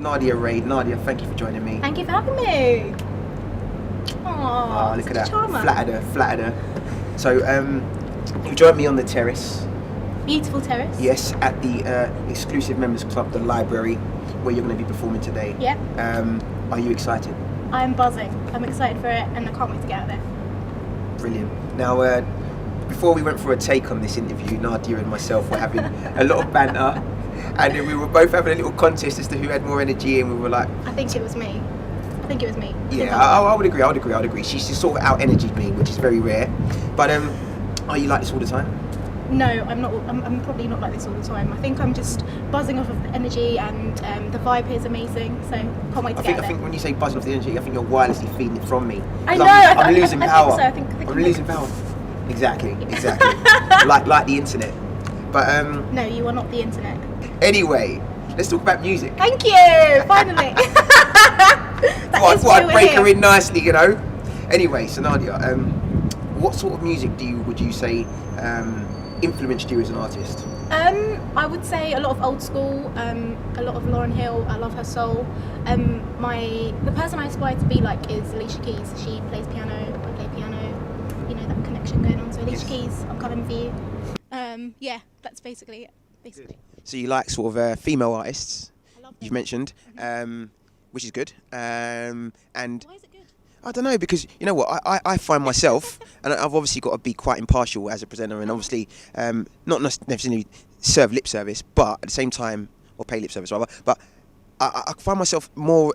Nadia Ray. Nadia, thank you for joining me. Thank you for having me. Aww, look at that. Charmer. Flattered her. So, you joined me on the terrace. Beautiful terrace. Yes, at the exclusive members club, the library, where you're going to be performing today. Yep. Are you excited? I'm buzzing. I'm excited for it, and I can't wait to get out there. Brilliant. Now, before we went for a take on this interview, Nadia and myself were having a lot of banter, and then we were both having a little contest as to who had more energy, and we were like, I think it was me. Yeah, I would agree. She's just sort of out-energied me, which is very rare. But are you like this all the time? No, I'm not. I'm probably not like this all the time. I think I'm just buzzing off of the energy, and the vibe here is amazing. So can't wait to get out there. I think when you say buzzing off the energy, I think you're wirelessly feeding it from me. I know. I'm losing power. I think so. I'm losing power. Exactly. like the internet. But no, you are not the internet. Anyway, let's talk about music. Thank you. Finally. I thought I'd break her in nicely, you know. Anyway, so Nadia, what sort of music would you say influenced you as an artist? I would say a lot of old school, a lot of Lauryn Hill. I love her soul. The person I aspire to be like is Alicia Keys. She plays piano, I play piano. You know, that connection going on. So Alicia Keys, I'm coming for you. Yeah, that's basically it. So you like sort of female artists? I love them. You've mentioned, which is good. And why is it good? I don't know, because you know what, I find myself, and I've obviously got to be quite impartial as a presenter, and obviously not necessarily serve lip service, but at the same time, or pay lip service rather, but I find myself more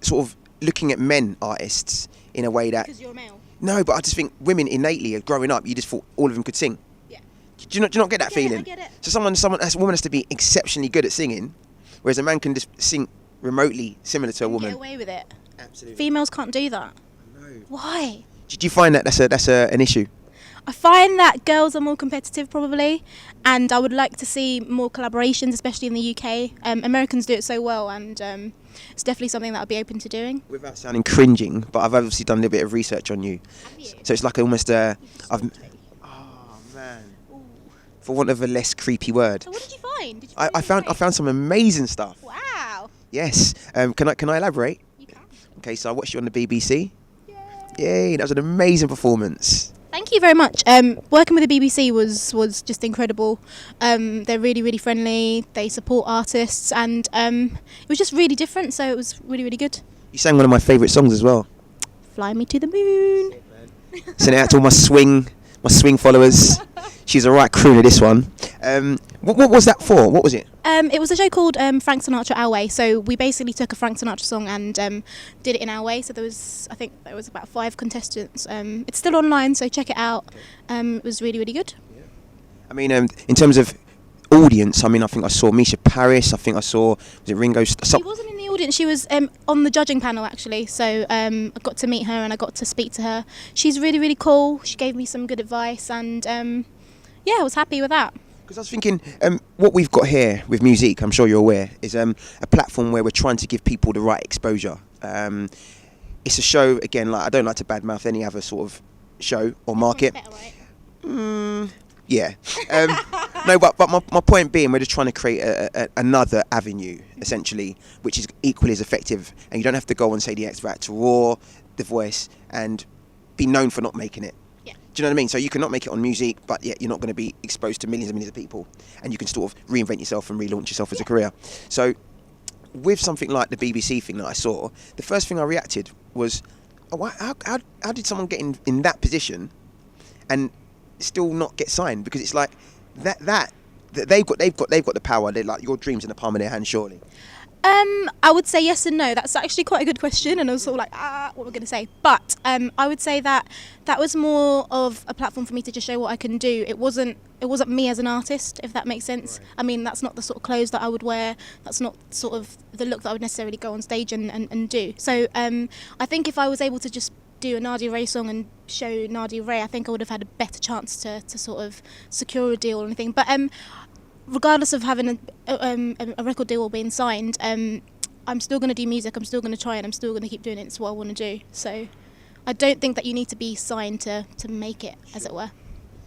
sort of looking at men artists in a way that... Because you're a male? No, but I just think women innately, growing up, you just thought all of them could sing. Yeah. Do you not get that feeling? I get it. So a woman has to be exceptionally good at singing, whereas a man can just sing remotely similar to a woman. Get away with it. Absolutely. Females can't do that. No. Why? Did you find that that's an issue? I find that girls are more competitive probably, and I would like to see more collaborations, especially in the UK. Americans do it so well, and it's definitely something that I'd be open to doing. Without sounding cringing, but I've obviously done a little bit of research on you. Have you? So it's like almost oh man. Ooh. For want of a less creepy word. So what did you find? Did you I found some amazing stuff. Wow. Yes. Can I elaborate? You can. Okay, so I watched you on the BBC. Yay, that was an amazing performance. Thank you very much. Working with the BBC was just incredible. They're really, really friendly. They support artists, and it was just really different. So it was really, really good. You sang one of my favourite songs as well. Fly Me to the Moon. Send it out to all my swing followers. She's a right crooner, this one. What was that for? What was it? It was a show called Frank Sinatra Our Way. So we basically took a Frank Sinatra song and did it in our way. So I think there was about 5 contestants. It's still online, so check it out. It was really, really good. Yeah. I mean, in terms of audience, I mean, I think I saw Misha Paris. I think I saw, was it Ringo? She wasn't in the audience. She was on the judging panel actually. So I got to meet her and I got to speak to her. She's really, really cool. She gave me some good advice, and yeah, I was happy with that. Because I was thinking, what we've got here with music, I'm sure you're aware, is a platform where we're trying to give people the right exposure. It's a show, again, like I don't like to badmouth any other sort of show or market. Better, right? Yeah. No, but my point being, we're just trying to create another avenue, essentially, which is equally as effective. And you don't have to go and say the X Factor or The Voice and be known for not making it. Do you know what I mean? So you can not make it on music, but yet you're not going to be exposed to millions and millions of people, and you can sort of reinvent yourself and relaunch yourself as a career. So with something like the BBC thing that I saw, the first thing I reacted was, oh, how did someone get in that position and still not get signed? Because it's like that they've got the power. They're like, your dreams in the palm of their hand, surely. I would say yes and no. That's actually quite a good question, and I was sort of like, what we're going to say. But I would say that was more of a platform for me to just show what I can do. It wasn't me as an artist, if that makes sense. Right. I mean, that's not the sort of clothes that I would wear. That's not sort of the look that I would necessarily go on stage and do. So I think if I was able to just do a Nadia Ray song and show Nadia Ray, I think I would have had a better chance to sort of secure a deal or anything. But regardless of having a record deal or being signed, I'm still going to do music, I'm still going to try, and I'm still going to keep doing it. It's what I want to do. So I don't think that you need to be signed to make it, as it were.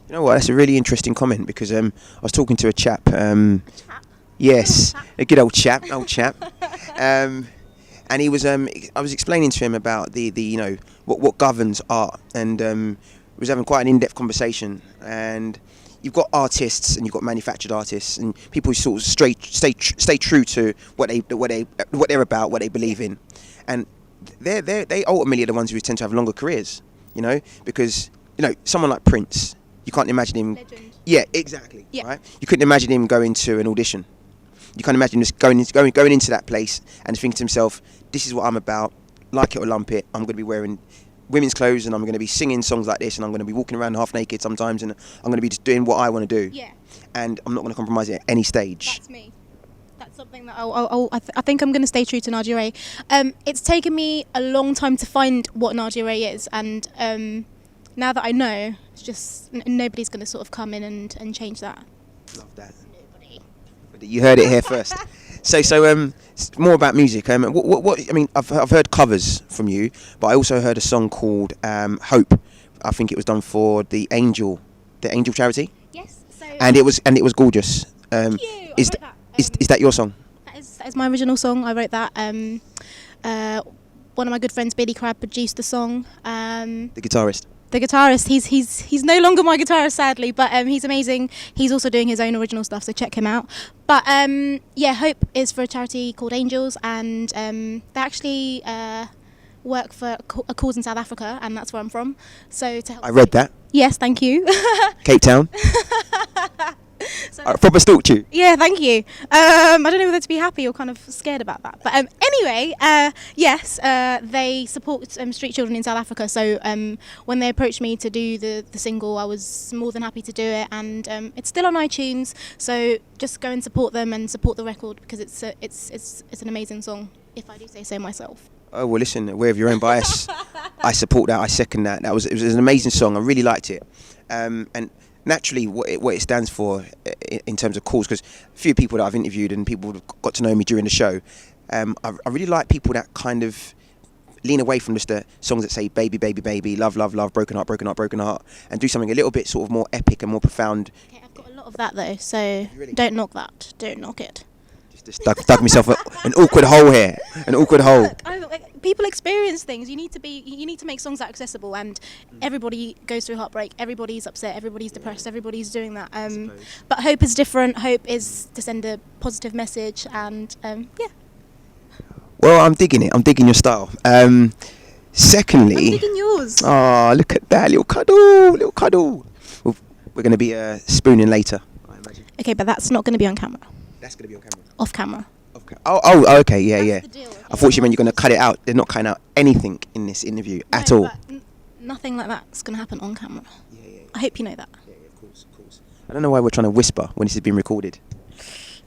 You know what, that's a really interesting comment, because I was talking to a chap. Yes, a good old chap, and he was I was explaining to him about the you know what governs art, and we was having quite an in-depth conversation. And you've got artists and you've got manufactured artists and people who sort of stay true to what they're about, what they believe in, and they ultimately are the ones who tend to have longer careers, you know, because you know someone like Prince, you can't imagine him. Legend. Yeah, exactly. Yeah. Right. You couldn't imagine him going to an audition. You can't imagine just going into that place and thinking to himself, "This is what I'm about. Like it or lump it, I'm going to be wearing women's clothes and I'm going to be singing songs like this and I'm going to be walking around half naked sometimes and I'm going to be just doing what I want to do. Yeah. And I'm not going to compromise it at any stage." That's me. That's something that I think I'm going to stay true to Nadia Ray. It's taken me a long time to find what Nadia Ray is, and now that I know, it's just nobody's going to sort of come in and change that. Love that. Nobody. You heard it here first. So more about music. What I mean, I've heard covers from you, but I also heard a song called "Hope." I think it was done for the Angel charity. Yes. So. And it was gorgeous. Thank you. Is that your song? That is my original song. I wrote that. One of my good friends, Billy Crabb, produced the song. The guitarist. The guitarist, he's no longer my guitarist, sadly, but he's amazing. He's also doing his own original stuff, so check him out. But yeah, Hope is for a charity called Angels, and they actually work for a cause in South Africa, and that's where I'm from. So to help. I read that. Yes, thank you. Cape Town. So Proper stalked you. yeah, thank you. I don't know whether to be happy or kind of scared about that. But anyway, yes, they support street children in South Africa. So when they approached me to do the single, I was more than happy to do it. And it's still on iTunes. So just go and support them and support the record, because it's an amazing song, if I do say so myself. Oh well, listen, aware of your own bias. I support that. I second that. It was an amazing song. I really liked it. And naturally, what it stands for in terms of cause, because a few people that I've interviewed and people who've got to know me during the show, I really like people that kind of lean away from just the songs that say baby, baby, baby, love, love, love, broken heart, broken heart, broken heart, and do something a little bit sort of more epic and more profound. Okay, I've got a lot of that though, so Really? don't knock that. Don't knock it. Just dug myself an awkward hole here, an awkward hole. Look, people experience things. You need to make songs that are accessible, and everybody goes through heartbreak. Everybody's upset. Everybody's depressed. Everybody's doing that. But Hope is different. Hope is to send a positive message, and yeah. Well, I'm digging it. I'm digging your style. Secondly, I'm digging yours. Oh, look at that little cuddle, little cuddle. We're going to be spooning later, I imagine. Okay, but that's not going to be on camera. That's going to be on camera. Off camera. Okay. Oh, okay, yeah, yeah. That's the deal. I thought you meant you're going to cut it out. They're not cutting out anything in this interview at all. But nothing like that's going to happen on camera. Yeah. I hope you know that. Yeah, of course. I don't know why we're trying to whisper when this is being recorded.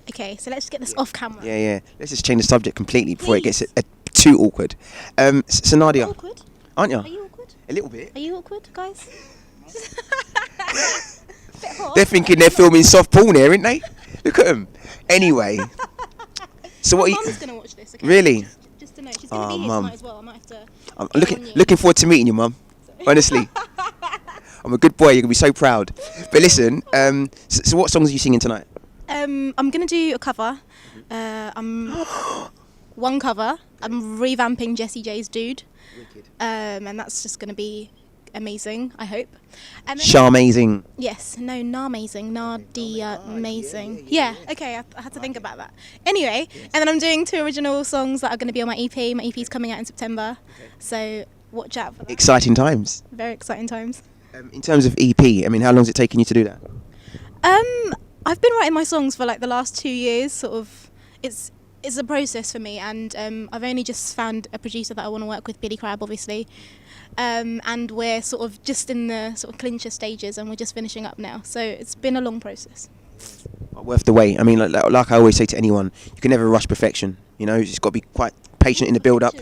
Okay, so let's just get this off camera. Yeah. Let's just change the subject completely before it gets Please. too awkward. So Nadia, Awkward? aren't you? Are you awkward? A little bit. Are you awkward, guys? Bit hot. They're thinking they're filming soft porn here, aren't they? Look at them. Anyway. So what? Mum's gonna watch this. Okay? Really? Just to know, she's gonna be here Mum. tonight as well. I might have to. I'm get on you. looking forward to meeting you, Mum. Honestly. I'm a good boy. You're gonna be so proud. But listen, so what songs are you singing tonight? I'm gonna do a cover. I'm one cover. I'm revamping Jessie J's "Dude," and that's just gonna be amazing. I hope. And then, Charmazing. yes, no, amazing, Nadia, amazing. Yeah, okay, I had to think about that. Anyway, and then I'm doing 2 original songs that are going to be on my EP. My EP's coming out in September, so watch out for that. Exciting times. Very exciting times. In terms of EP, I mean, how long's it taking you to do that? I've been writing my songs for like the last 2 years. Sort of, it's a process for me, and I've only just found a producer that I want to work with, Billy Crabb, obviously. And we're sort of just in the sort of clincher stages, and we're just finishing up now. So it's been a long process. Worth the wait. I mean, like I always say to anyone, you can never rush perfection. You know, you just got to be quite patient in the build-up.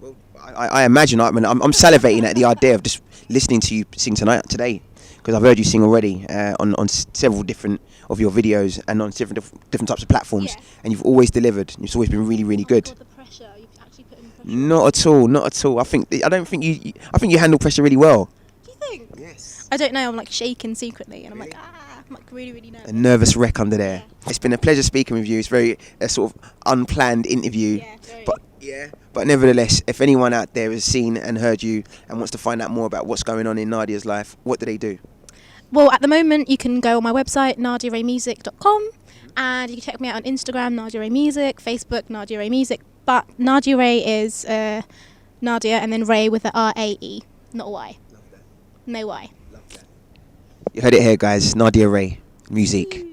Well, I imagine I'm salivating at the idea of just listening to you sing today, because I've heard you sing already on several different of your videos and on different types of platforms, Yeah. and you've always delivered. You've always been really, really good. God, the pressure. You've actually put in pressure. Not at all. I think you handle pressure really well. Do you think? Yes. I don't know. I'm like shaking secretly, and I'm like, ah. I'm like really, really nervous. A nervous wreck under there. Yeah. It's been a pleasure speaking with you. It's very a sort of unplanned interview. Yeah, very. But nevertheless, if anyone out there has seen and heard you and wants to find out more about what's going on in Nadia's life, what do they do? Well, at the moment, you can go on my website, nadiaraymusic.com, and you can check me out on Instagram, Nadia Ray Music, Facebook, Nadia Ray Music. But Nadia Ray is Nadia and then Ray with a R-A-E, not a Y. Love that. No Y. Love that. You heard it here, guys. Nadia Ray Music.